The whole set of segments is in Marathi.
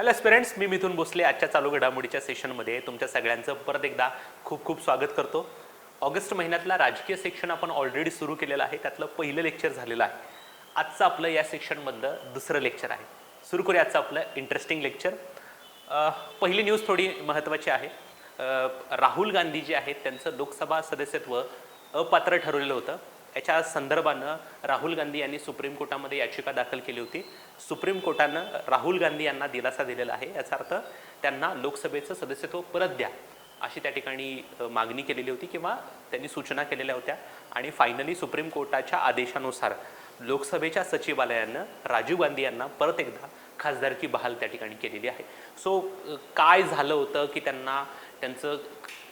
हॅलो स्टुडंट्स, मी मिथुन भोसले आजच्या चालू घडामोडीच्या सेशनमध्ये तुमच्या सगळ्यांचं परत एकदा खूप खूप स्वागत करतो. ऑगस्ट महिन्यातला राजकीय सेक्शन आपण ऑलरेडी सुरू केलेलं आहे. त्यातलं पहिलं लेक्चर झालेलं आहे. आजचं आपलं या सेक्शनमधलं दुसरं लेक्चर आहे. सुरू करूया आजचं आपलं इंटरेस्टिंग लेक्चर. पहिली न्यूज थोडी महत्त्वाची आहे. राहुल गांधी जे आहेत त्यांचं लोकसभा सदस्यत्व अपात्र ठरवलेलं होतं. याच्या संदर्भानं राहुल गांधी यांनी सुप्रीम कोर्टामध्ये याचिका दाखल केली होती. सुप्रीम कोर्टानं राहुल गांधी यांना दिलासा दिलेला आहे. याचा अर्थ त्यांना लोकसभेचं सदस्यत्व परत द्या अशी त्या ठिकाणी मागणी केलेली होती किंवा त्यांनी सूचना केलेल्या होत्या. आणि फायनली सुप्रीम कोर्टाच्या आदेशानुसार लोकसभेच्या सचिवालयानं राजीव गांधी यांना परत एकदा खासदारकी बहाल त्या ठिकाणी केलेली आहे. सो काय झालं होतं की त्यांना त्यांचं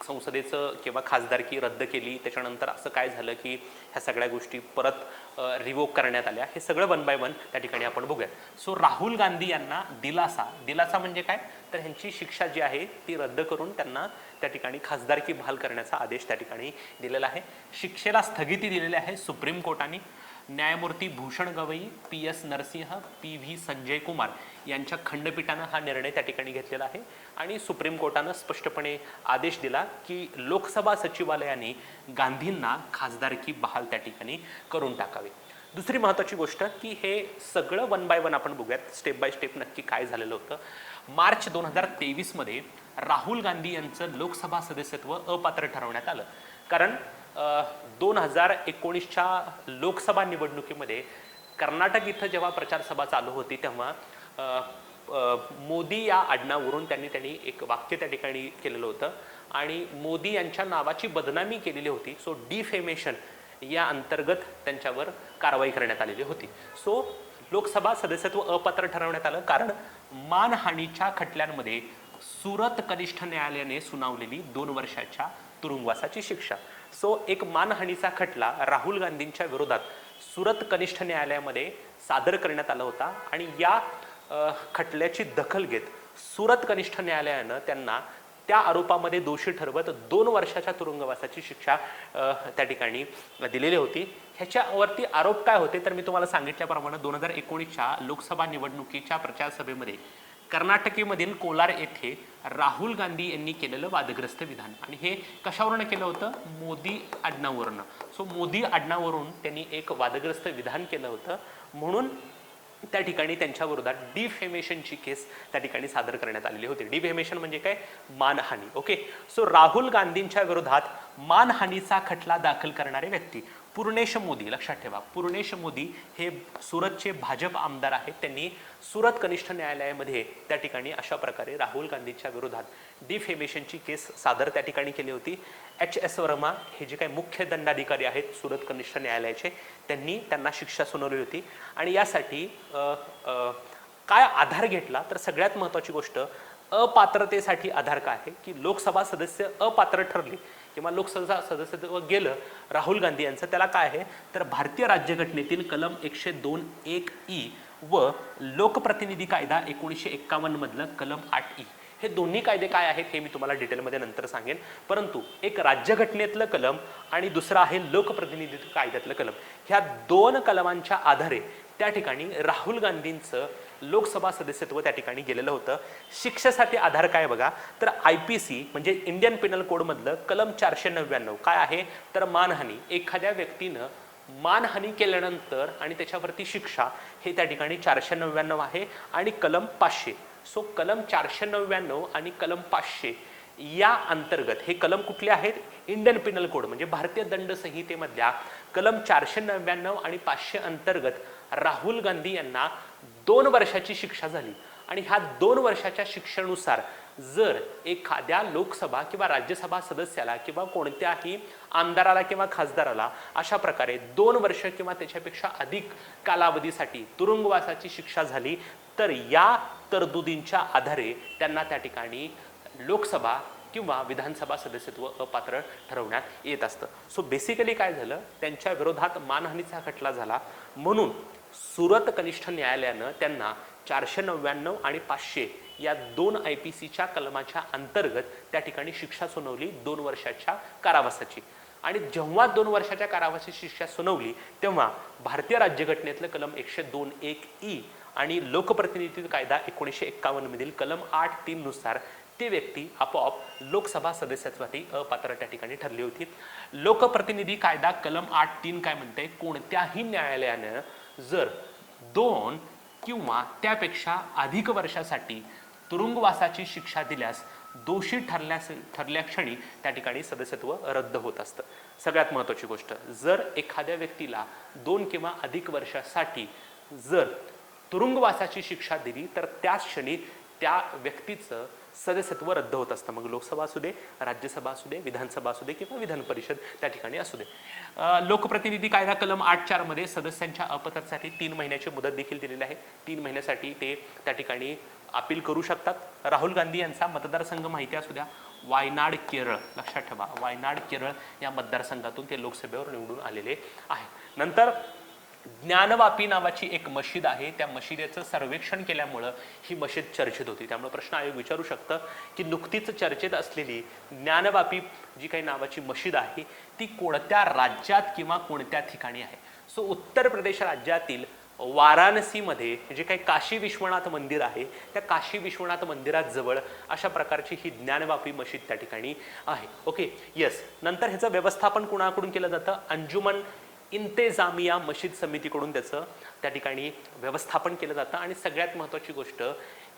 संसदेचं किंवा खासदारकी रद्द केली, त्याच्यानंतर असं काय झालं की ह्या सगळ्या गोष्टी परत रिवोक करण्यात आल्या, हे सगळं वन बाय वन त्या ठिकाणी आपण बघूया. सो राहुल गांधी यांना दिलासा म्हणजे काय, तर ह्यांची शिक्षा जी आहे ती रद्द करून त्यांना त्या ठिकाणी खासदारकी बहाल करण्याचा आदेश त्या ठिकाणी दिलेला आहे. शिक्षेला स्थगिती दिलेली आहे सुप्रीम कोर्टाने. न्यायमूर्ती भूषण गवई, PS नरसिंह, PV संजय कुमार यांच्या खंडपीठानं हा निर्णय त्या ठिकाणी घेतलेला आहे. आणि सुप्रीम कोर्टानं स्पष्टपणे आदेश दिला की लोकसभा सचिवालयाने गांधींना खासदारकी बहाल त्या ठिकाणी करून टाकावी. दुसरी महत्त्वाची गोष्ट की हे सगळं वन बाय वन आपण बघूयात, स्टेप बाय स्टेप नक्की काय झालेलं होतं. मार्च 2023 मध्ये राहुल गांधी यांचं लोकसभा सदस्यत्व अपात्र ठरवण्यात आलं. कारण 2019च्या लोकसभा निवडणुकीमध्ये कर्नाटक इथं जेव्हा प्रचार सभा चालू होती तेव्हा मोदी या आडनावावरून त्यांनी एक वाक्य त्या ठिकाणी केलेलं होतं आणि मोदी यांच्या नावाची बदनामी केलेली होती. सो डिफेमेशन या अंतर्गत त्यांच्यावर कारवाई करण्यात आलेली होती. सो लोकसभा सदस्यत्व अपात्र ठरवण्यात आलं कारण मानहानीच्या खटल्यांमध्ये सुरत कनिष्ठ न्यायालयाने सुनावलेली 2 वर्षाच्या तुरुंगवासाची शिक्षा. सो एक मानहानीचा खटला राहुल गांधींच्या विरोधात सुरत कनिष्ठ न्यायालयामध्ये सादर करण्यात आला होता आणि या खटल्याची दखल घेत सुरत कनिष्ठ न्यायालयानं त्यांना त्या आरोपामध्ये दोषी ठरवत 2 वर्षाच्या तुरुंगवासाची शिक्षा त्या ठिकाणी दिलेली होती. ह्याच्यावरती आरोप काय होते तर मी तुम्हाला सांगितल्याप्रमाणे 2019च्या लोकसभा निवडणुकीच्या प्रचार सभेमध्ये कर्नाटकीमधील कोलार येथे राहुल गांधी यांनी केलेलं वादग्रस्त विधान, आणि हे कशावरून केलं होतं, मोदी आडनावावरून. सो मोदी आडनावावरून त्यांनी एक वादग्रस्त विधान केलं होतं म्हणून त्या ठिकाणी त्यांच्या विरोधात डिफेमेशनची केस त्या ठिकाणी सादर करण्यात आलेली होती. डिफेमेशन म्हणजे काय, मानहानी. ओके, सो राहुल गांधींच्या विरोधात मानहानीचा खटला दाखल करणारे व्यक्ती पूर्णेश मोदी, लक्षात ठेवा, पूर्णेश मोदी हे सुरतचे भाजप आमदार आहेत. त्यांनी सुरत कनिष्ठ न्यायालयामध्ये त्या ठिकाणी अशा प्रकारे राहुल गांधींच्या विरोधात डिफेमेशनची केस सादर त्या ठिकाणी केली होती. HS वर्मा हे जे काही मुख्य दंडाधिकारी आहेत सुरत कनिष्ठ न्यायालयाचे, त्यांना शिक्षा सुनावली होती. आणि यासाठी काय आधार घेतला तर सगळ्यात महत्त्वाची गोष्ट, अपात्रतेसाठी आधार काय आहे की लोकसभा सदस्य अपात्र ठरले किंवा लोकसभा सदस्यत्व गेलं राहुल गांधी यांचं, त्याला काय आहे तर भारतीय राज्यघटनेतील कलम 102(1)E व लोकप्रतिनिधी कायदा 1951 मधलं कलम 8E, हे दोन्ही कायदे काय आहेत हे मी तुम्हाला डिटेलमध्ये नंतर सांगेन. परंतु एक राज्यघटनेतलं कलम आणि दुसरं आहे लोकप्रतिनिधित्व कायद्यातलं कलम, ह्या 2 कलमांच्या आधारे त्या ठिकाणी राहुल गांधींचं लोकसभा सदस्यत्व त्या ठिकाणी गेलेलं होतं. शिक्षेसाठी आधार काय बघा तर IPC म्हणजे इंडियन पिनल कोड मधलं कलम 499 काय आहे तर मानहानी. एखाद्या व्यक्तीनं मानहानी केल्यानंतर आणि त्याच्यावरती शिक्षा हे त्या ठिकाणी 499 आहे आणि कलम 500. सो कलम 499 आणि कलम 500 या अंतर्गत हे कलम कुठले आहेत, इंडियन पिनल कोड म्हणजे भारतीय दंड संहितेमधल्या कलम 499 आणि 500 अंतर्गत राहुल गांधी यांना 2 वर्षाची शिक्षा झाली. आणि ह्या 2 वर्षाच्या शिक्षेनुसार जर एखाद्या लोकसभा किंवा राज्यसभा सदस्याला किंवा कोणत्याही आमदाराला किंवा खासदाराला अशा प्रकारे 2 वर्ष किंवा त्याच्यापेक्षा अधिक कालावधीसाठी तुरुंगवासाची शिक्षा झाली तर या तरतुदींच्या आधारे त्यांना त्या ठिकाणी लोकसभा किंवा विधानसभा सदस्यत्व अपात्र ठरवण्यात येत असतं. सो बेसिकली काय झालं, त्यांच्या विरोधात मानहानीचा खटला झाला म्हणून सुरत कनिष्ठ न्यायालयानं त्यांना 499 आणि 500 या 2 IPCच्या कलमाच्या अंतर्गत त्या ठिकाणी शिक्षा सुनावली 2 वर्षाच्या कारावासाची. आणि जेव्हा 2 वर्षाच्या कारावासाची शिक्षा सुनावली तेव्हा भारतीय राज्यघटनेतलं कलम 102(1)E आणि लोकप्रतिनिधी कायदा 1951 मधील कलम 8(3) नुसार ती व्यक्ती आपोआप लोकसभा सदस्यत्वासाठी अपात्र त्या ठिकाणी ठरली होती. लोकप्रतिनिधी कायदा कलम 8(3) काय म्हणते, कोणत्याही न्यायालयानं जर 2 किंवा त्यापेक्षा अधिक वर्षासाठी तुरुंगवासाची शिक्षा दिल्यास दोषी ठरल्याक्षणी त्या ठिकाणी सदस्यत्व रद्द होत असतं. सगळ्यात महत्त्वाची गोष्ट, जर एखाद्या व्यक्तीला 2 किंवा अधिक वर्षासाठी जर तुरुंगवासाची शिक्षा दिली तर त्याच क्षणी त्या व्यक्तीचं सदस्यत्व रद्द होत असतं. मग लोकसभा असू दे, राज्यसभा असू दे, विधानसभा असू दे किंवा विधान परिषद त्या ठिकाणी असू दे. लोकप्रतिनिधी कायदा कलम 8(4) मध्ये सदस्यांच्या अपात्रतेसाठी 3 महिन्याची मुदत देखील दिलेली आहे. 3 महिन्यासाठी ते त्या ठिकाणी अपील करू शकतात. राहुल गांधी यांचा मतदारसंघ माहिती असू द्या, वायनाड केरळ. लक्षात ठेवा, वायनाड केरळ या मतदारसंघातून ते लोकसभेवर निवडून आलेले आहे. नंतर ज्ञानवापी नावाची एक मशीद आहे, त्या मशिदीचं सर्वेक्षण केल्यामुळं ही मशीद चर्चेत होती. त्यामुळे प्रश्न आयोग विचारू शकतं की नुकतीच चर्चेत असलेली ज्ञानवापी जी काही नावाची मशीद आहे ती कोणत्या राज्यात किंवा कोणत्या ठिकाणी आहे. सो उत्तर प्रदेश राज्यातील वाराणसीमध्ये जे काही काशी विश्वनाथ मंदिर आहे त्या काशी विश्वनाथ मंदिरात जवळ अशा प्रकारची ही ज्ञानवापी मशीद त्या ठिकाणी आहे. Okay, yes. नंतर ह्याचं व्यवस्थापन कुणाकडून केलं जातं, अंजुमन इंतेजामिया मशीद समितीकडून त्याचं त्या ठिकाणी व्यवस्थापन केलं जातं. आणि सगळ्यात महत्त्वाची गोष्ट,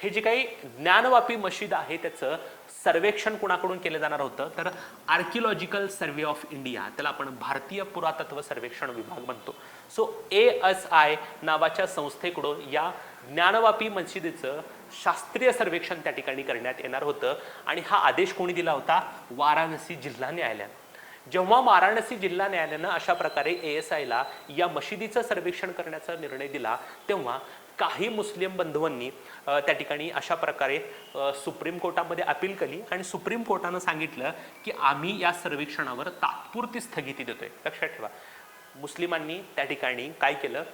हे जे काही ज्ञानवापी मशीद आहे त्याचं सर्वेक्षण कुणाकडून केलं जाणार होतं, तर आर्किओलॉजिकल सर्वे ऑफ इंडिया, त्याला आपण भारतीय पुरातत्व सर्वेक्षण विभाग म्हणतो. सो ASI नावाच्या संस्थेकडून या ज्ञानवापी मशिदीचं शास्त्रीय सर्वेक्षण त्या ठिकाणी करण्यात येणार होतं. आणि हा आदेश कोणी दिला होता, वाराणसी जिल्हा न्यायालयानं. जेव्हा वाराणसी जिल्हा न्यायालयानं अशा प्रकारे ASIला या मशिदीचं सर्वेक्षण करण्याचा निर्णय दिला तेव्हा काही मुस्लिम बंधूंनी त्या ठिकाणी अशा प्रकारे सुप्रीम कोर्टामध्ये अपील केली आणि सुप्रीम कोर्टानं सांगितलं की आम्ही या सर्वेक्षणावर तात्पुरती स्थगिती देतोय. लक्षात ठेवा, मुस्लिमांनी त्या ठिकाणी काय केलं,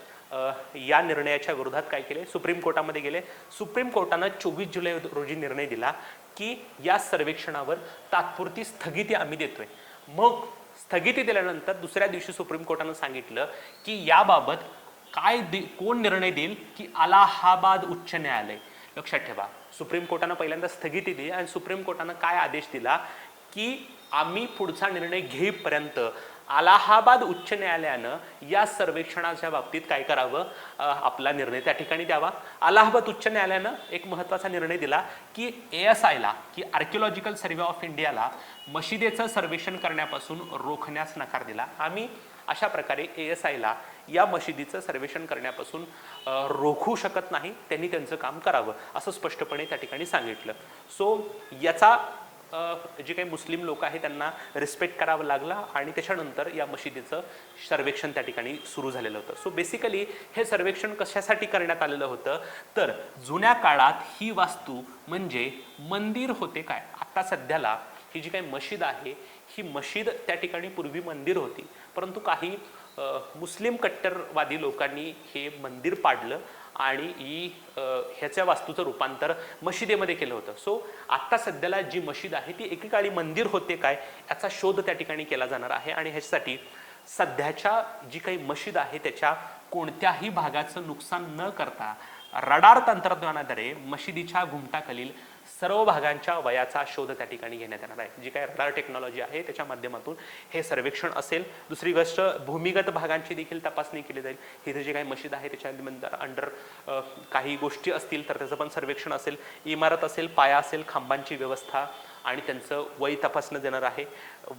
या निर्णयाच्या विरोधात काय केले, सुप्रीम कोर्टामध्ये गेले. सुप्रीम कोर्टानं 24 जुलै रोजी निर्णय दिला की या सर्वेक्षणावर तात्पुरती स्थगिती आम्ही देतोय. मग स्थगिती दिल्यानंतर दुसऱ्या दिवशी सुप्रीम कोर्टानं सांगितलं की याबाबत कोण निर्णय देईल, की अलाहाबाद उच्च न्यायालय. लक्षात ठेवा, सुप्रीम कोर्टानं पहिल्यांदा स्थगिती दिली आणि सुप्रीम कोर्टानं काय आदेश दिला की आम्ही पुढचा निर्णय घेईपर्यंत अलाहाबाद उच्च न्यायालयानं या सर्वेक्षणाच्या बाबतीत काय करावं, आपला निर्णय त्या ठिकाणी द्यावा. अलाहाबाद उच्च न्यायालयानं एक महत्त्वाचा निर्णय दिला की ASIला, की आर्किओलॉजिकल सर्वे ऑफ इंडियाला मशिदीचं सर्वेक्षण करण्यापासून रोखण्यास नकार दिला. आम्ही अशा प्रकारे ASIला या मशिदीचं सर्वेक्षण करण्यापासून रोखू शकत नाही, त्यांनी त्यांचं काम करावं असं स्पष्टपणे त्या ठिकाणी सांगितलं. सो याचा जे काही मुस्लिम लोक आहेत त्यांना रिस्पेक्ट करावा लागला आणि त्याच्यानंतर या मशिदीचं सर्वेक्षण त्या ठिकाणी सुरू झालेलं होतं. सो बेसिकली हे सर्वेक्षण कशासाठी करण्यात आलेलं होतं, तर जुन्या काळात ही वास्तू म्हणजे मंदिर होते काय. आता सध्याला ही जी काही मशीद आहे ही मशीद त्या ठिकाणी पूर्वी मंदिर होती, परंतु काही मुस्लिम कट्टरवादी लोकांनी हे मंदिर पाडलं आणि ह्याच्या वास्तूचं रूपांतर मशिदीमध्ये केलं होतं. सो आत्ता सध्याला जी मशीद आहे ती एकेकाळी मंदिर होते काय याचा शोध त्या ठिकाणी केला जाणार आहे. आणि ह्याच्यासाठी सध्याच्या जी काही मशीद आहे त्याच्या कोणत्याही भागाचं नुकसान न करता रडार तंत्रज्ञानाद्वारे मशिदीच्या घुमटाखालील सर्व भागांच्या वयाचा शोध त्या ठिकाणी घेण्यात येणार आहे. जी काय रडार टेक्नॉलॉजी आहे त्याच्या माध्यमातून हे सर्वेक्षण असेल. दुसरी गोष्ट, भूमिगत भागांची देखील तपासणी केली जाईल. इथे जे काही मशीद आहे त्याच्या अंडर काही गोष्टी असतील तर त्याचं पण सर्वेक्षण असेल. इमारत असेल, पाया असेल, खांबांची व्यवस्था आणि त्यांचं वय तपासणं देणार आहे.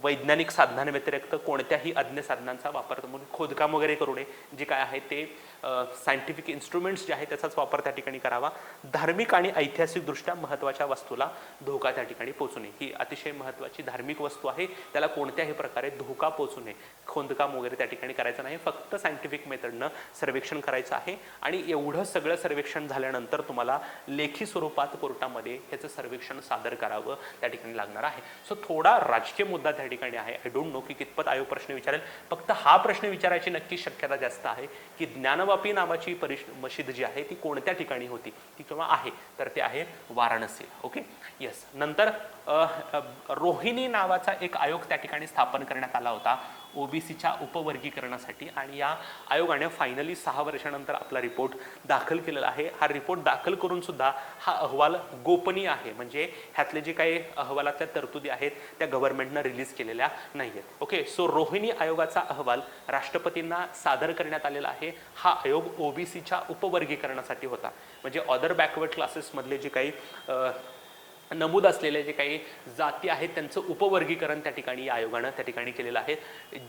वैज्ञानिक साधनांव्यतिरिक्त कोणत्याही अज्ञ साधनांचा वापर म्हणून खोदकाम वगैरे करू नये. जे काय आहे ते सायंटिफिक इन्स्ट्रुमेंट्स जे आहे त्याचाच वापर त्या ठिकाणी करावा. धार्मिक आणि ऐतिहासिकदृष्ट्या महत्त्वाच्या वस्तूला धोका त्या ठिकाणी पोहोचू नये. ही अतिशय महत्त्वाची धार्मिक वस्तू आहे, त्याला कोणत्याही प्रकारे धोका पोहोचू नये. खोदकाम वगैरे त्या ठिकाणी करायचं नाही, फक्त सायंटिफिक मेथडनं सर्वेक्षण करायचं आहे. आणि एवढं सगळं सर्वेक्षण झाल्यानंतर तुम्हाला लेखी स्वरूपात कोर्टामध्ये ह्याचं सर्वेक्षण सादर करावं त्या ठिकाणी लागणार आहे. सो थोडा राजकीय मुद्दा त्या त्या ठिकाणी आहे. आय डोंट नो की कितपत आयोग प्रश्न विचारेल. फक्त हा प्रश्न विचारायची नक्की शक्यता जास्त आहे की ज्ञानवापी नावाची मशीद जी आहे ती कोणत्या ठिकाणी होती, ती किंवा आहे, तर ते आहे वाराणसी. Okay, yes. नंतर रोहिणी नावाचा एक आयोग त्या ठिकाणी स्थापन करण्यात आला होता ओबीसीच्या उपवर्गीकरणासाठी, आणि या आयोगाने फायनली 6 वर्षानंतर आपला रिपोर्ट दाखल केलेला आहे. हा रिपोर्ट दाखल करून सुद्धा हा अहवाल गोपनीय आहे, म्हणजे ह्यातले जे काही अहवालातल्या तरतुदी आहेत त्या गव्हर्नमेंटनं रिलीज केलेल्या नाही आहेत. ओके, सो रोहिणी आयोगाचा अहवाल राष्ट्रपतींना सादर करण्यात आलेला आहे. हा आयोग ओबीसीच्या उपवर्गीकरणासाठी होता, म्हणजे अदर बॅकवर्ड क्लासेसमधले जे काही नमूद असलेले जे काही जाती आहेत त्यांचं उपवर्गीकरण त्या ठिकाणी या आयोगानं त्या ठिकाणी केलेलं आहे.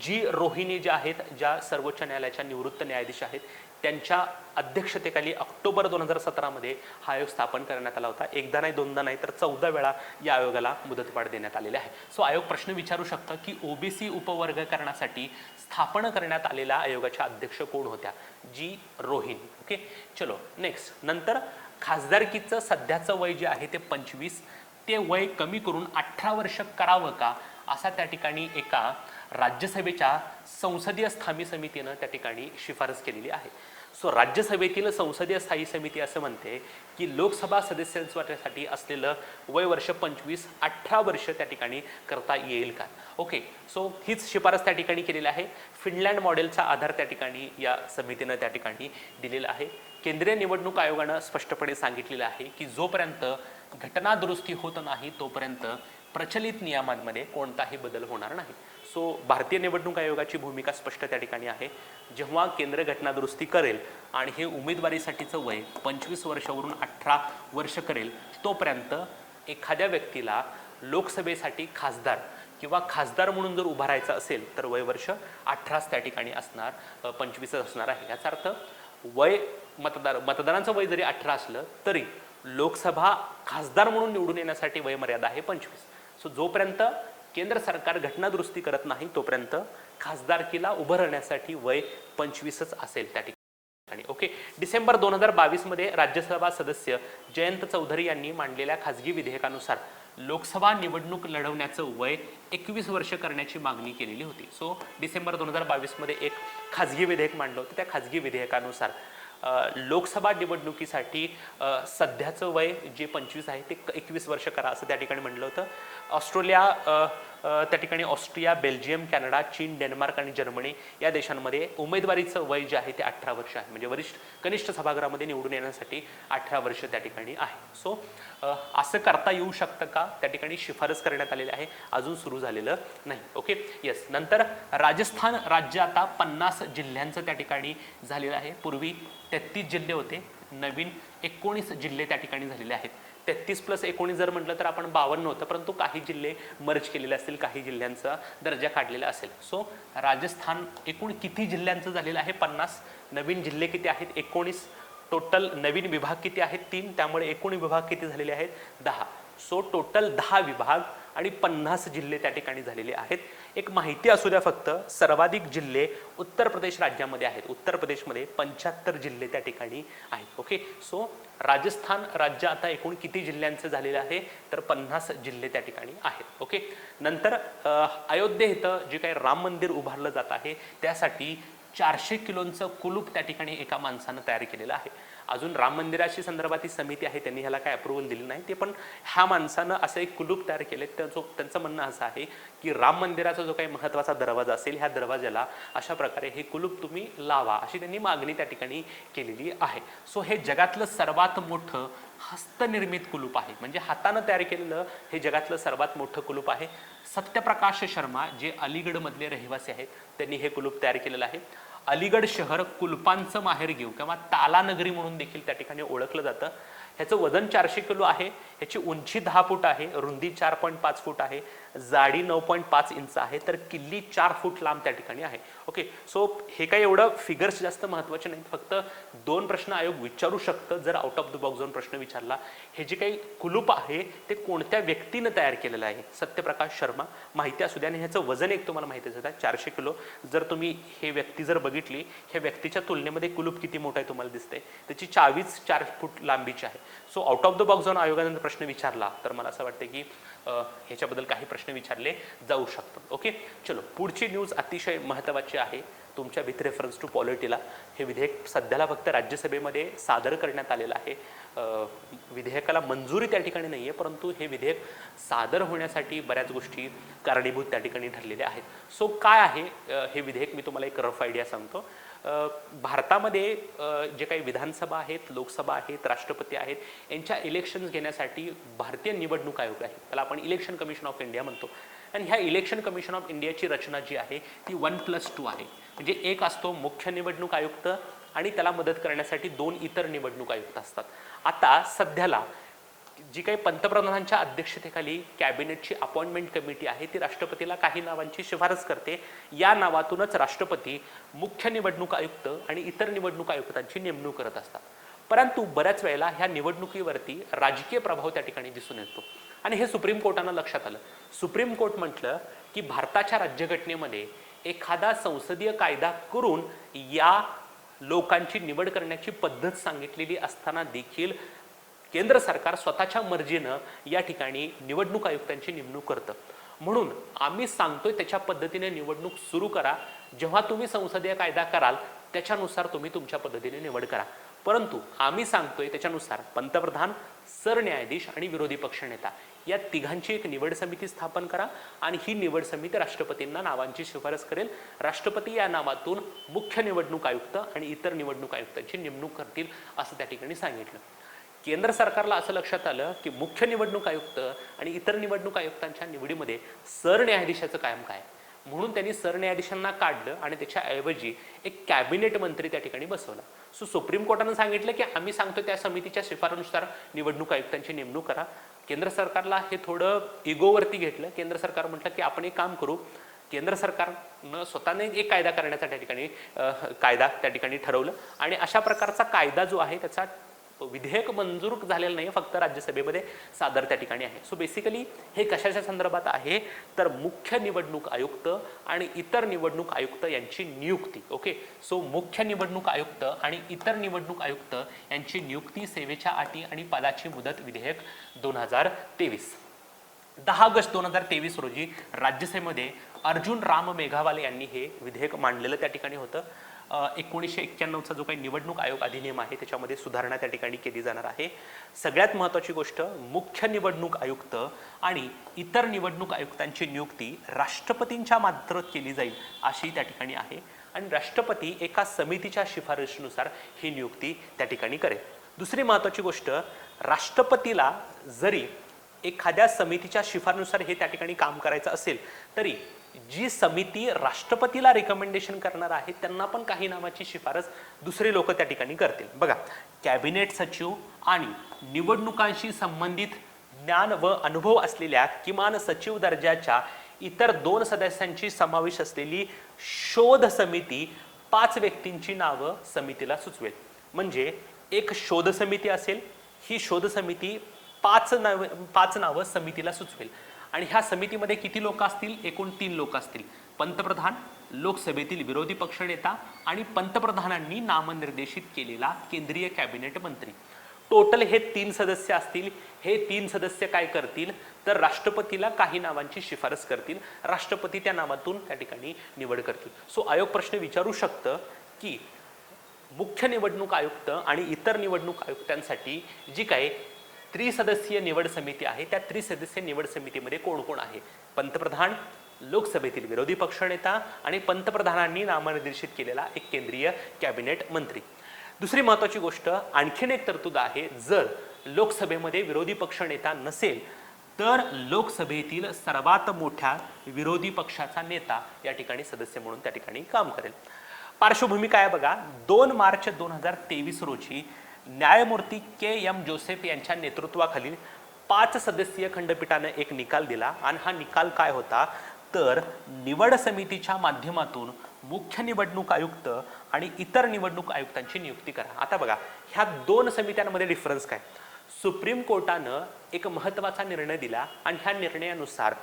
जी रोहिणी ज्या आहेत, ज्या सर्वोच्च न्यायालयाच्या निवृत्त न्यायाधीश आहेत, त्यांच्या अध्यक्षतेखाली ऑक्टोबर 2017 मध्ये हा आयोग स्थापन करण्यात आला होता. एकदा नाही, दोनदा नाही, तर 14 वेळा या आयोगाला मुदतवाढ देण्यात आलेली आहे. सो आयोग प्रश्न विचारू शकतं की ओबीसी उपवर्गीकरणासाठी स्थापन करण्यात आलेल्या आयोगाच्या अध्यक्ष कोण होत्या? जी रोहिणी. ओके, चलो नेक्स्ट. नंतर खासदारकीचं सध्याचं वय जे आहे ते 25, ते वय कमी करून 18 वर्ष करावं का, असा त्या ठिकाणी एका राज्यसभेच्या संसदीय स्थायी समितीनं त्या ठिकाणी शिफारस केलेली आहे. सो राज्यसभेतील संसदीय स्थायी समिती असं म्हणते की लोकसभा सदस्यांसाठी असलेलं वय वर्ष 25 18 वर्ष त्या ठिकाणी करता येईल का. ओके, सो हीच शिफारस त्या ठिकाणी केलेली आहे. फिनलँड मॉडेलचा आधार त्या ठिकाणी या समितीनं त्या ठिकाणी दिलेला आहे. केंद्रीय निवडणूक आयोगानं स्पष्टपणे सांगितलेलं आहे की जोपर्यंत घटना दुरुस्ती होत नाही तोपर्यंत प्रचलित नियमांमध्ये कोणताही बदल होणार नाही. सो भारतीय निवडणूक आयोगाची भूमिका स्पष्ट त्या ठिकाणी आहे. जेव्हा केंद्र घटना दुरुस्ती करेल आणि हे उमेदवारीसाठीचं वय 25 वर्षावरून 18 वर्ष करेल, तोपर्यंत एखाद्या व्यक्तीला लोकसभेसाठी खासदार किंवा खासदार म्हणून जर उभा राहायचं असेल तर वय वर्ष 18 त्या ठिकाणी असणार, 25 असणार आहे. याचा अर्थ वय मतदारांचं वय जरी 18 असलं तरी लोकसभा खासदार म्हणून निवडून येण्यासाठी वय मर्यादा आहे 25. सो जोपर्यंत केंद्र सरकार घटना दुरुस्ती करत नाही तोपर्यंत खासदारकीला उभं राहण्यासाठी वय 25च असेल त्या ठिकाणी. ओके, डिसेंबर 2022 मध्ये राज्यसभा सदस्य जयंत चौधरी यांनी मांडलेल्या खासगी विधेयकानुसार लोकसभा निवडणूक लढवण्याचं वय 21 वर्ष करण्याची मागणी केलेली होती. सो डिसेंबर 2022 मध्ये एक खासगी विधेयक मांडलं होतं. त्या खासगी विधेयकानुसार लोकसभा निवडणुकीसाठी सध्याचं वय जे 25 आहे ते 21 वर्ष करा असं त्या ठिकाणी म्हटलं होतं. त्या ठिकाणी ऑस्ट्रिया, बेल्जियम, कॅनडा, चीन, डेन्मार्क आणि जर्मनी या देशांमध्ये उमेदवारीचं वय जे आहे ते 18 वर्ष आहे, म्हणजे कनिष्ठ सभागृहामध्ये निवडून येण्यासाठी 18 वर्ष त्या ठिकाणी आहे. सो असं करता येऊ शकतं का, त्या ठिकाणी शिफारस करण्यात आलेली आहे, अजून सुरू झालेलं नाही. Okay, yes. नंतर राजस्थान राज्य आता 50 जिल्ह्यांचं त्या ठिकाणी झालेलं आहे. पूर्वी 33 जिल्हे होते, नवीन 19 जिल्हे त्या ठिकाणी झालेले आहेत. 33 + 19 जर म्हटलं तर आपण 52 होतं, परंतु काही जिल्हे मर्ज केलेले असतील, काही जिल्ह्यांचा दर्जा काढलेला असेल. सो राजस्थान एकूण किती जिल्ह्यांचं झालेलं आहे? 50. नवीन जिल्हे किती आहेत? 19. टोटल नवीन विभाग किती आहेत? 3. त्यामुळे एकूण विभाग किती झालेले आहेत? 10. सो टोटल 10 विभाग आणि 50 जिल्हे त्या ठिकाणी झालेले आहेत. एक माहिती असू द्या फक्त, सर्वाधिक जिल्हे उत्तर प्रदेश राज्यामध्ये आहेत. उत्तर प्रदेशमध्ये 75 जिल्हे त्या ठिकाणी आहेत. ओके, सो राजस्थान राज्य आता एकूण किती जिल्ह्यांचं झालेलं आहे? तर 50 जिल्हे त्या ठिकाणी आहेत. ओके, नंतर अयोध्ये इथं जे काही राम मंदिर उभारलं जात आहे त्यासाठी 400 किलोचं कुलूप त्या ठिकाणी एका माणसानं तयार केलेलं आहे. अजून राम मंदिराशी संदर्भात समिती आहे, त्यांनी ह्याला काय अप्रुव्हल दिली नाही, ते पण ह्या माणसानं असं एक कुलूप तयार केले. त्यांचं म्हणणं असं आहे की राम मंदिराचा जो काही महत्त्वाचा दरवाजा असेल, ह्या दरवाजाला अशा प्रकारे हे कुलूप तुम्ही लावा, अशी त्यांनी मागणी त्या ठिकाणी केलेली आहे. सो हे जगातलं सर्वात मोठं हस्तनिर्मित कुलूप आहे, म्हणजे हातानं तयार केलेलं हे जगातलं सर्वात मोठं कुलूप आहे. सत्यप्रकाश शर्मा जे अलीगडमधले रहिवासी आहेत त्यांनी हे कुलूप तयार केलेलं आहे. अलीगड शहर कुलपांचं माहेरघेव किंवा ताला नगरी म्हणून देखील त्या ठिकाणी ओळखलं जातं. ह्याचं वजन 400 किलो आहे, ह्याची उंची 10 फूट आहे, रुंदी 4.5 फूट आहे, जाडी 9.5 इंच आहे, तर किल्ली 4 फूट लांब त्या ठिकाणी आहे. ओके, सो हे काही एवढं फिगर्स जास्त महत्त्वाचे नाहीत, फक्त 2 प्रश्न आयोग विचारू शकतं जर आउट ऑफ द बॉक्स जाऊन प्रश्न विचारला. हे जे काही कुलूप आहे ते कोणत्या व्यक्तीनं तयार केलेलं आहे? सत्यप्रकाश शर्मा, माहिती असू द्या. आणि ह्याचं वजन एक तुम्हाला माहितीच आहे 400 किलो. जर तुम्ही हे व्यक्ती जर बघितली, ह्या व्यक्तीच्या तुलनेमध्ये कुलूप किती मोठं आहे तुम्हाला दिसतंय, त्याची चावीच 4 फूट लांबीची आहे. So out of the box जाऊन आयोगाने प्रश्न विचारला तर मला असं वाटतं की ह्याच्याबद्दल काही प्रश्न विचारले जाऊ शकतात. ओके, चलो पुढची न्यूज अतिशय महत्त्वाची आहे तुमच्या विथ रेफरन्स टू पॉलिटीला. हे विधेयक सध्याला फक्त राज्यसभेमध्ये सादर करण्यात आलेलं आहे. विधेयकाला मंजुरी त्या ठिकाणी नाही आहे, परंतु हे विधेयक सादर होण्यासाठी बऱ्याच गोष्टी कारणीभूत त्या ठिकाणी ठरलेल्या आहेत. सो काय आहे हे विधेयक, मी तुम्हाला एक रफ आयडिया सांगतो. भारतामध्ये जे काही विधानसभा आहेत, लोकसभा आहेत, राष्ट्रपती आहेत, यांच्या इलेक्शन्स घेण्यासाठी भारतीय निवडणूक आयोग आहे, त्याला आपण इलेक्शन कमिशन ऑफ इंडिया म्हणतो. आणि ह्या इलेक्शन कमिशन ऑफ इंडियाची रचना जी आहे ती 1+2 आहे. म्हणजे एक असतो मुख्य निवडणूक आयुक्त आणि त्याला मदत करण्यासाठी 2 इतर निवडणूक आयुक्त असतात. आता सध्याला जी काही पंतप्रधानांच्या अध्यक्षतेखाली कॅबिनेटची अपॉइंटमेंट कमिटी आहे ती राष्ट्रपतीला काही नावांची शिफारस करते. या नावातूनच राष्ट्रपती मुख्य निवडणूक आयुक्त आणि इतर निवडणूक आयुक्तांची नेमणूक करत असतात. परंतु बऱ्याच वेळेला ह्या निवडणुकीवरती राजकीय प्रभाव त्या ठिकाणी दिसून येतो आणि हे सुप्रीम कोर्टानं लक्षात आलं. सुप्रीम कोर्ट म्हटलं की भारताच्या राज्यघटनेमध्ये एखादा संसदीय कायदा करून या लोकांची निवड करण्याची पद्धत सांगितलेली असताना देखील केंद्र सरकार स्वतःच्या मर्जीनं या ठिकाणी निवडणूक आयुक्तांची नेमणूक करतं. म्हणून आम्ही सांगतोय त्याच्या पद्धतीने निवडणूक सुरू करा. जेव्हा तुम्ही संसदीय कायदा कराल त्याच्यानुसार तुम्ही तुमच्या पद्धतीने निवड करा. परंतु आम्ही सांगतोय त्याच्यानुसार पंतप्रधान, सरन्यायाधीश आणि विरोधी पक्षनेता या तिघांची एक निवड समिती स्थापन करा आणि ही निवड समिती राष्ट्रपतींना नावांची शिफारस करेल. राष्ट्रपती या नावातून मुख्य निवडणूक आयुक्त आणि इतर निवडणूक आयुक्तांची नेमणूक करतील असं त्या ठिकाणी सांगितलं. केंद्र सरकारला असं लक्षात आलं की मुख्य निवडणूक आयुक्त आणि इतर निवडणूक आयुक्तांच्या निवडीमध्ये सरन्यायाधीशाचं कायम काय, म्हणून त्यांनी सरन्यायाधीशांना काढलं आणि त्याच्याऐवजी एक कॅबिनेट मंत्री त्या ठिकाणी बसवला. सो सुप्रीम कोर्टानं सांगितलं की आम्ही सांगतो त्या समितीच्या शिफारशीनुसार निवडणूक आयुक्तांची नेमणूक करा. केंद्र सरकारला हे थोडं इगोवरती घेतलं. केंद्र सरकार म्हटलं की आपण एक काम करू. केंद्र सरकारनं स्वतःने एक कायदा करण्याचा त्या ठिकाणी कायदा त्या ठिकाणी ठरवलं आणि अशा प्रकारचा कायदा जो आहे त्याचा विधेयक मंजूर झालेलं नाही, फक्त राज्यसभेमध्ये सादर त्या ठिकाणी आहे. सो बेसिकली हे कशाच्या संदर्भात आहे तर मुख्य निवडणूक आयुक्त आणि इतर निवडणूक आयुक्त यांची नियुक्ती. ओके, सो मुख्य निवडणूक आयुक्त आणि इतर निवडणूक आयुक्त यांची नियुक्ती, सेवेच्या अटी आणि पदाची मुदत विधेयक 2023. 10 ऑगस्ट 2023 रोजी राज्यसभेमध्ये अर्जुन राम मेघवाले यांनी हे विधेयक मांडलेलं त्या ठिकाणी होतं. 1991चा जो काही निवडणूक आयोग अधिनियम आहे त्याच्यामध्ये सुधारणा त्या ठिकाणी केली जाणार आहे. सगळ्यात महत्त्वाची गोष्ट, मुख्य निवडणूक आयुक्त आणि इतर निवडणूक आयुक्तांची नियुक्ती राष्ट्रपतींच्या मार्फत केली जाईल अशी त्या ठिकाणी आहे आणि राष्ट्रपती एका समितीच्या शिफारशीनुसार ही नियुक्ती त्या ठिकाणी करेल. दुसरी महत्त्वाची गोष्ट, राष्ट्रपतीला जरी एखाद्या समितीच्या शिफारशीनुसार हे त्या ठिकाणी काम करायचं असेल तरी जी समिती राष्ट्रपतीला रिकमेंडेशन करणार आहे त्यांना पण काही नावाची शिफारस दुसरे लोक त्या ठिकाणी करतील. बघा, कॅबिनेट सचिव आणि निवडणुकांशी संबंधित ज्ञान व अनुभव असलेल्या किमान सचिव दर्जाच्या इतर 2 सदस्यांची समावेश असलेली शोध समिती 5 व्यक्तींची नावं समितीला सुचवेल. म्हणजे एक शोध समिती असेल, ही शोध समिती 5 नावं समितीला सुचवेल आणि ह्या समितीमध्ये किती लोक असतील? एकूण 3 लोक असतील. पंतप्रधान, लोकसभेतील विरोधी पक्षनेता आणि पंतप्रधानांनी नामनिर्देशित केलेला केंद्रीय कॅबिनेट मंत्री. टोटल हे 3 सदस्य असतील. हे 3 सदस्य काय करतील तर राष्ट्रपतीला काही नावांची शिफारस करतील. राष्ट्रपती त्या नावातून त्या ठिकाणी निवड करतील. सो आयोग प्रश्न विचारू शकतं की मुख्य निवडणूक आयुक्त आणि इतर निवडणूक आयुक्तांसाठी जी काही त्रिसदस्यीय निवड समिती आहे त्या त्रिसदस्यीय निवड समितीमध्ये कोण कोण आहे? पंतप्रधान, लोकसभेतील विरोधी पक्षनेता आणि पंतप्रधानांनी नामनिर्देशित केलेला एक केंद्रीय कॅबिनेट मंत्री. दुसरी महत्त्वाची गोष्ट, आणखीन एक तरतूद आहे, जर लोकसभेमध्ये विरोधी पक्षनेता नसेल तर लोकसभेतील सर्वात मोठ्या विरोधी पक्षाचा नेता या ठिकाणी सदस्य म्हणून त्या ठिकाणी काम करेल. पार्श्वभूमी काय बघा, 2 मार्च 2023 रोजी न्यायमूर्ती के.एम. जोसेफ यांच्या नेतृत्वाखालील 5 सदस्यीय खंडपीठाने एक निकाल दिला आणि हा निकाल काय होता तर निवड समितीच्या माध्यमातून मुख्य निवडणूक आयुक्त आणि इतर निवडणूक आयुक्तांची नियुक्ती करा. आता बघा, ह्या 2 समित्यांमध्ये डिफरन्स काय? सुप्रीम कोर्टानं एक महत्त्वाचा निर्णय दिला आणि ह्या निर्णयानुसार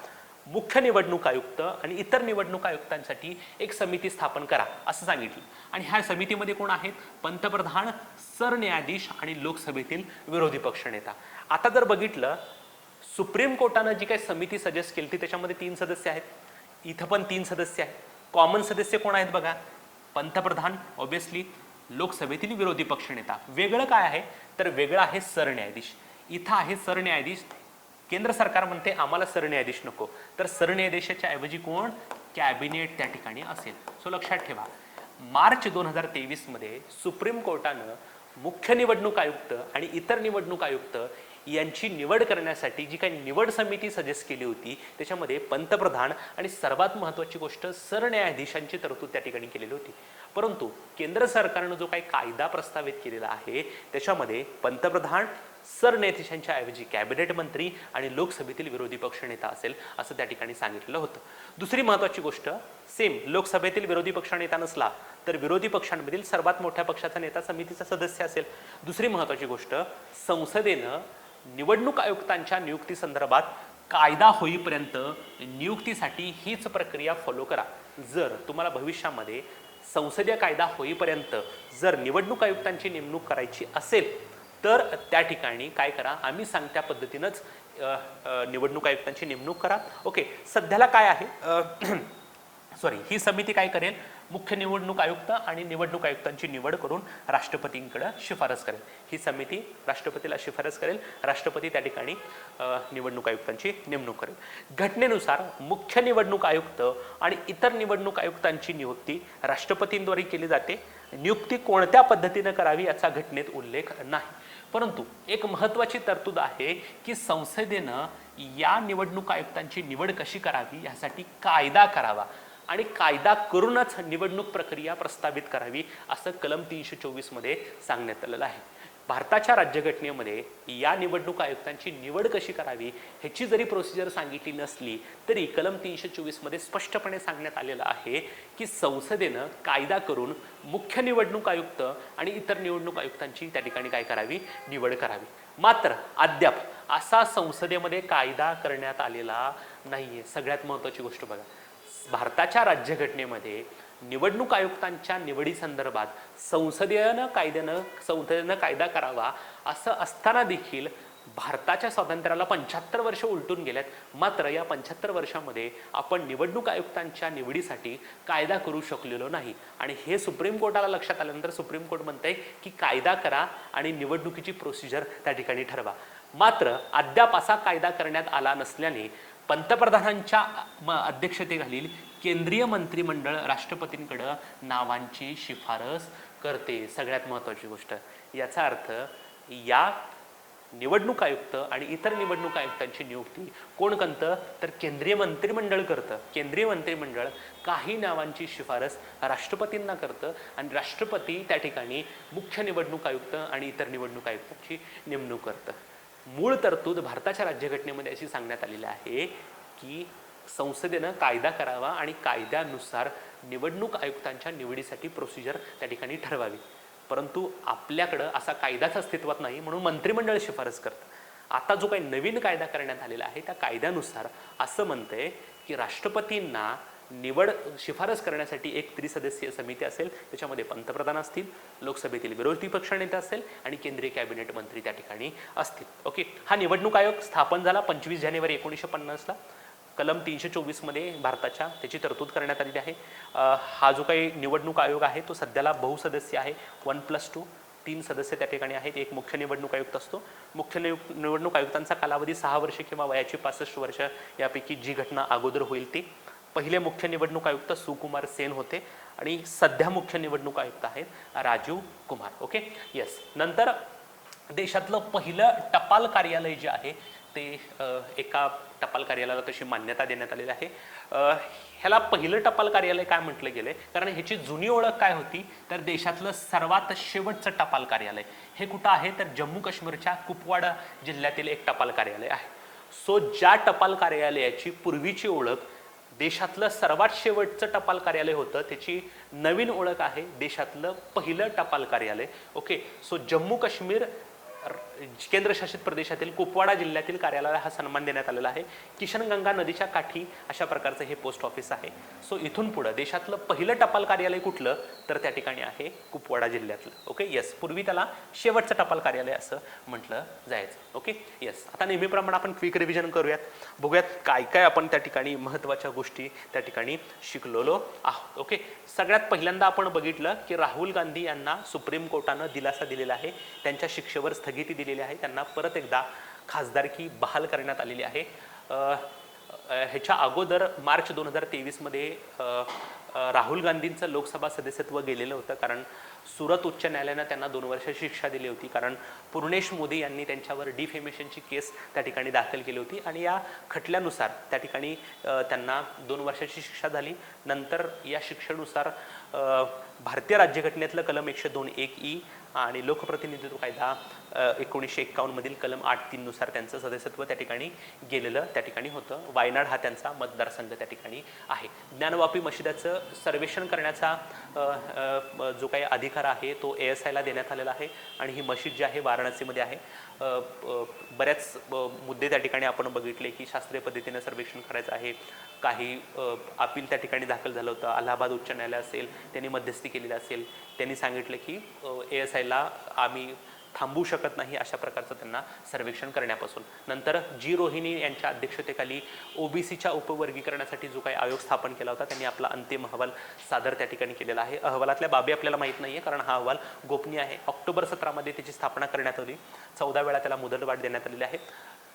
मुख्य निवडणूक आयुक्त आणि इतर निवडणूक आयुक्तांसाठी एक समिती स्थापन करा असं सांगितलं आणि ह्या समितीमध्ये कोण आहेत? पंतप्रधान, सरन्यायाधीश आणि लोकसभेतील विरोधी पक्षनेता. आता जर बघितलं, सुप्रीम कोर्टानं जी काही समिती सजेस्ट केली ती त्याच्यामध्ये 3 सदस्य आहेत, इथं पण 3 सदस्य आहेत. कॉमन सदस्य कोण आहेत बघा, पंतप्रधान ऑब्विसली, लोकसभेतील विरोधी पक्षनेता. वेगळं काय आहे तर वेगळं आहे सरन्यायाधीश. इथं आहे सरन्यायाधीश. केंद्र सरकार म्हणते आम्हाला सरन्यायाधीश नको, तर सरन्यायाधीशाच्या ऐवजी कोण, कॅबिनेट त्या ठिकाणी असेल. सो लक्षात ठेवा, मार्च 2023 मध्ये सुप्रीम कोर्टानं मुख्य निवडणूक आयुक्त आणि इतर निवडणूक आयुक्त यांची निवड करण्यासाठी जी काही निवड समिती सजेस्ट केली होती त्याच्यामध्ये पंतप्रधान आणि सर्वात महत्त्वाची गोष्ट सरन्यायाधीशांची तरतूद त्या ठिकाणी केलेली होती. परंतु केंद्र सरकारनं जो काही कायदा प्रस्तावित केलेला आहे त्याच्यामध्ये पंतप्रधान, सरन्यायाधीशांच्या ऐवजी कॅबिनेट मंत्री आणि लोकसभेतील विरोधी पक्षनेता असेल असं त्या ठिकाणी सांगितलेलं होतं. दुसरी महत्त्वाची गोष्ट, सेम लोकसभेतील विरोधी पक्षनेता नसला तर विरोधी पक्षांमधील सर्वात मोठ्या पक्षाचा नेता समितीचा सदस्य असेल. दुसरी महत्त्वाची गोष्ट, संसदेनं निवडणूक आयुक्तांच्या नियुक्ती संदर्भात कायदा होईपर्यंत नियुक्तीसाठी हीच प्रक्रिया फॉलो करा. जर तुम्हाला भविष्यामध्ये संसदीय कायदा होईपर्यंत जर निवडणूक आयुक्तांची नेमणूक करायची असेल तर त्या ठिकाणी काय करा, आम्ही सांगत्या पद्धतीनंच निवडणूक आयुक्तांची नेमणूक करा. ओके, सध्याला काय आहे सॉरी, ही समिती काय करेल, मुख्य निवडणूक आयुक्त आणि निवडणूक आयुक्तांची निवड करून राष्ट्रपतींकडे शिफारस करेल. ही समिती राष्ट्रपतीला शिफारस करेल, राष्ट्रपती त्या ठिकाणी निवडणूक आयुक्तांची नेमणूक करेल. घटनेनुसार मुख्य निवडणूक आयुक्त आणि इतर निवडणूक आयुक्तांची नियुक्ती राष्ट्रपतींद्वारे केली जाते. नियुक्ती कोणत्या पद्धतीने करावी याचा घटनेत उल्लेख नाही. परंतु एक महत्त्वाची तरतूद आहे की संसदेनं या निवडणूक आयुक्तांची निवड कशी करावी यासाठी कायदा करावा आणि कायदा करूनच निवडणूक प्रक्रिया प्रस्तावित करावी असं कलम 324 मध्ये सांगण्यात आलेलं आहे. भारताच्या राज्यघटनेमध्ये या निवडणूक आयुक्तांची निवड कशी करावी ह्याची जरी प्रोसिजर सांगितली नसली तरी कलम 324 मध्ये स्पष्टपणे सांगण्यात आलेलं आहे की संसदेनं कायदा करून मुख्य निवडणूक आयुक्त आणि इतर निवडणूक आयुक्तांची त्या ठिकाणी काय करावी, निवड करावी. मात्र अद्याप असा संसदेमध्ये कायदा करण्यात आलेला नाहीये. सगळ्यात महत्त्वाची गोष्ट बघा, भारताच्या राज्यघटनेमध्ये निवडणूक आयुक्तांच्या निवडी संदर्भात संसदेनं कायदा करावा असं असताना देखील भारताच्या स्वातंत्र्याला 75 वर्ष उलटून गेल्यात. मात्र या 75 वर्षामध्ये आपण निवडणूक आयुक्तांच्या निवडीसाठी कायदा करू शकलेलो नाही आणि हे सुप्रीम कोर्टाला लक्षात आल्यानंतर सुप्रीम कोर्ट म्हणतंय की कायदा करा आणि निवडणुकीची प्रोसिजर त्या ठिकाणी ठरवा. मात्र अद्याप असा कायदा करण्यात आला नसल्याने पंतप्रधानांच्या अध्यक्षतेखालील केंद्रीय मंत्रिमंडळ राष्ट्रपतींकडे नावांची शिफारस करते. सगळ्यात महत्त्वाची गोष्ट, याचा अर्थ या निवडणूक आयुक्त आणि इतर निवडणूक आयुक्तांची नियुक्ती कोण करतं तर केंद्रीय मंत्रिमंडळ करतं. केंद्रीय मंत्रिमंडळ काही नावांची शिफारस राष्ट्रपतींना करतं आणि राष्ट्रपती त्या ठिकाणी मुख्य निवडणूक आयुक्त आणि इतर निवडणूक आयुक्तांची नेमणूक करतं. मूळ तरतूद भारताच्या राज्यघटनेमध्ये अशी सांगण्यात आलेली आहे की संसदेनं कायदा करावा आणि कायद्यानुसार निवडणूक आयुक्तांच्या निवडीसाठी प्रोसिजर त्या ठिकाणी ठरवावी. परंतु आपल्याकडं असा कायदाच अस्तित्वात नाही म्हणून मंत्रिमंडळ शिफारस करतं. आता जो काही नवीन कायदा करण्यात आलेला आहे त्या कायद्यानुसार असं म्हणतंय की राष्ट्रपतींना निवड शिफारस करण्यासाठी एक त्रिसदस्यीय समिती असेल, त्याच्यामध्ये पंतप्रधान असतील, लोकसभेतील विरोधी पक्षनेते असेल आणि केंद्रीय कॅबिनेट मंत्री त्या ठिकाणी असतील. ओके, हा निवडणूक आयोग स्थापन झाला 25 जानेवारी 1950ला. कलम 324 मध्ये भारताच्या त्याची तरतूद करण्यात आलेली आहे. हा जो काही निवडणूक आयोग आहे तो सध्याला बहुसदस्य आहे, 1+2, 3 सदस्य त्या ठिकाणी आहेत. एक मुख्य निवडणूक आयुक्त असतो. मुख्य निवडणूक आयुक्तांचा कालावधी 6 वर्ष किंवा वयाची 65 वर्ष यापैकी जी घटना अगोदर होईल ती. पहिले मुख्य निवडणूक आयुक्त सुकुमार सेन होते आणि सध्या मुख्य निवडणूक आयुक्त आहेत राजीव कुमार. Okay, yes. नंतर देशातलं पहिलं टपाल कार्यालय जे आहे ते एका टपाल कार्यालयाला तशी मान्यता देण्यात आलेली आहे. ह्याला पहिलं टपाल कार्यालय काय म्हटलं गेलंय कारण ह्याची जुनी ओळख काय होती तर देशातलं सर्वात शेवटचं टपाल कार्यालय हे कुठं आहे तर जम्मू काश्मीरच्या कुपवाडा जिल्ह्यातील एक टपाल कार्यालय आहे. सो ज्या टपाल कार्यालयाची पूर्वीची ओळख देशातलं सर्वात शेवटचं टपाल कार्यालय होतं त्याची नवीन ओळख आहे देशातलं पहिलं टपाल कार्यालय. ओके, सो जम्मू काश्मीर केंद्रशासित प्रदेशातील कुपवाडा जिल्ह्यातील कार्यालयाला हा सन्मान देण्यात आलेला आहे. किशनगंगा नदीच्या काठी अशा प्रकारचं हे पोस्ट ऑफिस आहे. सो इथून पुढे देशातलं पहिलं टपाल कार्यालय कुठलं तर त्या ठिकाणी आहे कुपवाडा जिल्ह्यातलं. ओके येस, पूर्वी त्याला शेवटचं टपाल कार्यालय असं म्हटलं जायचं. ओके येस, आता नेहमीप्रमाणे आपण क्विक रिव्हिजन करूयात, बघूयात काय काय आपण त्या ठिकाणी महत्त्वाच्या गोष्टी त्या ठिकाणी शिकलेलो आहोत. ओके, सगळ्यात पहिल्यांदा आपण बघितलं की राहुल गांधी यांना सुप्रीम कोर्टानं दिलासा दिलेला आहे, त्यांच्या शिक्षेवर स्थगिती दिलेली आहे, त्यांना परत एकदा खासदारकी बहाल करण्यात आलेली आहे. ह्याच्या अगोदर मार्च 2023 मध्ये राहुल गांधींचं लोकसभा सदस्यत्व गेलेलं होतं, कारण सुरत उच्च न्यायालयानं त्यांना 2 वर्षाची शिक्षा दिली होती, कारण पूर्णेश मोदी यांनी त्यांच्यावर डिफेमेशनची केस त्या ठिकाणी दाखल केली होती आणि या खटल्यानुसार त्या ठिकाणी त्यांना 2 वर्षाची शिक्षा झाली. नंतर या शिक्षेनुसार भारतीय राज्यघटनेतलं कलम 102(1)(e) आणि लोकप्रतिनिधित्व कायदा 1951 मधील कलम 8(3) नुसार त्यांचं सदस्यत्व त्या ठिकाणी गेलेलं त्या ठिकाणी होतं. वायनाड हा त्यांचा मतदारसंघ त्या ठिकाणी आहे. ज्ञानवापी मशिदाचं सर्वेक्षण करण्याचा जो काही अधिकार आहे तो ASI ला देण्यात आलेला आहे आणि ही मशीद जी आहे वाराणसीमध्ये आहे. बऱ्याच मुद्दे त्या ठिकाणी आपण बघितले की शास्त्रीय पद्धतीने सर्वेक्षण करायचं आहे. काही अपील त्या ठिकाणी दाखल झालं होतं. अलाहाबाद उच्च न्यायालय असेल त्यांनी मध्यस्थी केलेली असेल, त्यांनी सांगितलं की ASI ला आम्ही थांबवू शकत नाही अशा प्रकारचं त्यांना सर्वेक्षण करण्यापासून. नंतर जी रोहिणी यांच्या अध्यक्षतेखाली OBCच्या उपवर्गीकरणासाठी जो काही आयोग स्थापन केला होता त्यांनी आपला अंतिम अहवाल सादर त्या ठिकाणी केलेला आहे. अहवालातल्या बाबी आपल्याला माहीत नाही आहे कारण हा अहवाल गोपनीय आहे. ऑक्टोबर 17 मध्ये त्याची स्थापना करण्यात आली. 14 वेळा त्याला मुदतवाढ देण्यात आलेली आहे.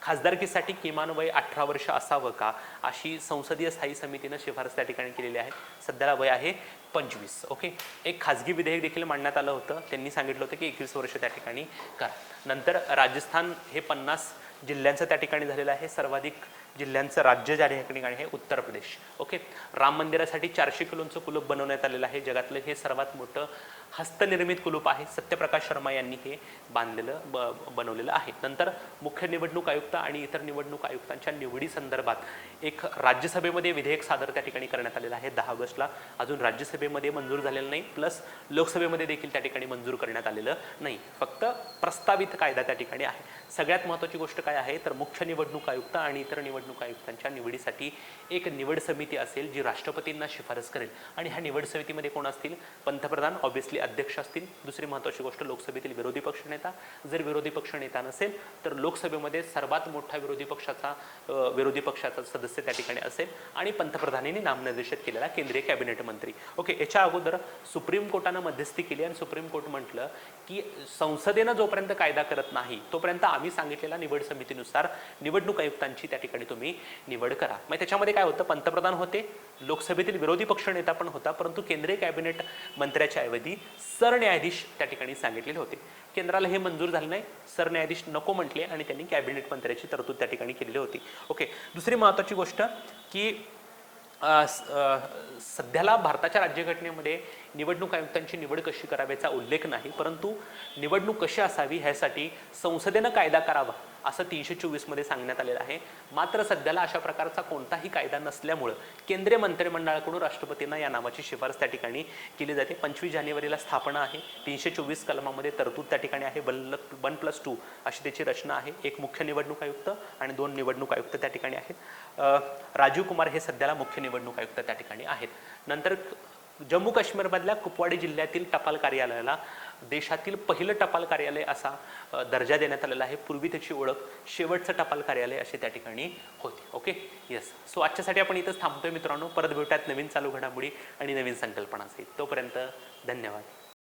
खासदारकीसाठी किमान वय 18 वर्ष असावं का अशी संसदीय स्थायी समितीनं शिफारस त्या ठिकाणी केलेली आहे. सध्याला वय आहे 25. ओके, एक खाजगी विधेयक देखील मांडण्यात आलं होतं. त्यांनी सांगितलं होतं की 21 वर्ष त्या ठिकाणी करा. नंतर राजस्थान हे 50 जिल्ह्यांचं त्या ठिकाणी झालेलं आहे. सर्वाधिक जिल्ह्यांचं राज्य ज्या ठिकाणी आहे उत्तर प्रदेश. ओके, राम मंदिरासाठी 400 किलोचं कुलूप बनवण्यात आलेलं आहे. जगातलं हे सर्वात मोठं हस्तनिर्मित कुलूप आहे. सत्यप्रकाश शर्मा यांनी हे बनवलेलं आहे. नंतर मुख्य निवडणूक आयुक्त आणि इतर निवडणूक आयुक्तांच्या निवडी संदर्भात एक राज्यसभेमध्ये विधेयक सादर त्या ठिकाणी करण्यात आलेलं आहे 10 ऑगस्टला. अजून राज्यसभेमध्ये मंजूर झालेलं नाही, प्लस लोकसभेमध्ये देखील त्या ठिकाणी मंजूर करण्यात आलेलं नाही, फक्त प्रस्तावित कायदा त्या ठिकाणी आहे. सगळ्यात महत्त्वाची गोष्ट काय आहे तर मुख्य निवडणूक आयुक्त आणि इतर निवडणूक आयुक्तांच्या निवडीसाठी एक निवड समिती असेल जी राष्ट्रपतींना शिफारस करेल आणि ह्या निवड समितीमध्ये कोण असतील? पंतप्रधान ऑब्व्हियसली अध्यक्ष असतील. दुसरी महत्त्वाची गोष्ट लोकसभेतील विरोधी पक्षनेता. जर विरोधी पक्षनेता नसेल तर लोकसभेमध्ये सर्वात मोठा विरोधी पक्षाचा सदस्य त्या ठिकाणी असेल आणि पंतप्रधानांनी नामनिर्देशित केलेला केंद्रीय कॅबिनेट मंत्री. ओके, याच्या अगोदर सुप्रीम कोर्टानं मध्यस्थी केली आणि सुप्रीम कोर्ट म्हटलं की संसदेनं जोपर्यंत कायदा करत नाही तोपर्यंत आम्ही सांगितलेल्या निवड समितीनुसार निवडणूक आयुक्तांची त्या ठिकाणी तुम्ही निवड करा. मग त्याच्यामध्ये काय होतं? पंतप्रधान होते, लोकसभेतील विरोधी पक्षनेता पण होता, परंतु केंद्रीय कॅबिनेट मंत्र्याच्या ऐवजी सरन्यायाधीश त्या ठिकाणी सांगितलेले होते. केंद्राला हे मंजूर झालं नाही, सरन्यायाधीश नको म्हटले आणि त्यांनी कॅबिनेट मंत्र्याची तरतूद त्या ठिकाणी केलेली होती. ओके, दुसरी महत्त्वाची गोष्ट की सध्याला भारताच्या राज्यघटनेमध्ये निवडणूक आयुक्तांची निवड कशी करावी याचा उल्लेख नाही, परंतु निवडणूक कशी असावी ह्यासाठी संसदेनं कायदा करावा असं 324 मध्ये सांगण्यात आलेलं आहे. मात्र सध्याला अशा प्रकारचा कोणताही कायदा नसल्यामुळं केंद्रीय मंत्रिमंडळाकडून राष्ट्रपतींना या नावाची शिफारस त्या ठिकाणी केली जाते. 25 जानेवारीला स्थापना आहे. 324 कलमामध्ये तरतूद त्या ठिकाणी आहे. 1+2 अशी त्याची रचना आहे. एक मुख्य निवडणूक आयुक्त आणि 2 निवडणूक आयुक्त त्या ठिकाणी आहेत. राजीव कुमार हे सध्याला मुख्य निवडणूक आयुक्त त्या ठिकाणी आहेत. नंतर जम्मू काश्मीरमधल्या कुपवाडी जिल्ह्यातील टपाल कार्यालयाला देशातील पहिलं टपाल कार्यालय असा दर्जा देण्यात आलेला आहे. पूर्वी त्याची ओळख शेवटचं टपाल कार्यालय असे त्या ठिकाणी होती. ओके येस, सो आजच्यासाठी आपण इथंच थांबतोय मित्रांनो. परत भेटूयात नवीन चालू घडामोडी आणि नवीन संकल्पनांसहित. तोपर्यंत धन्यवाद.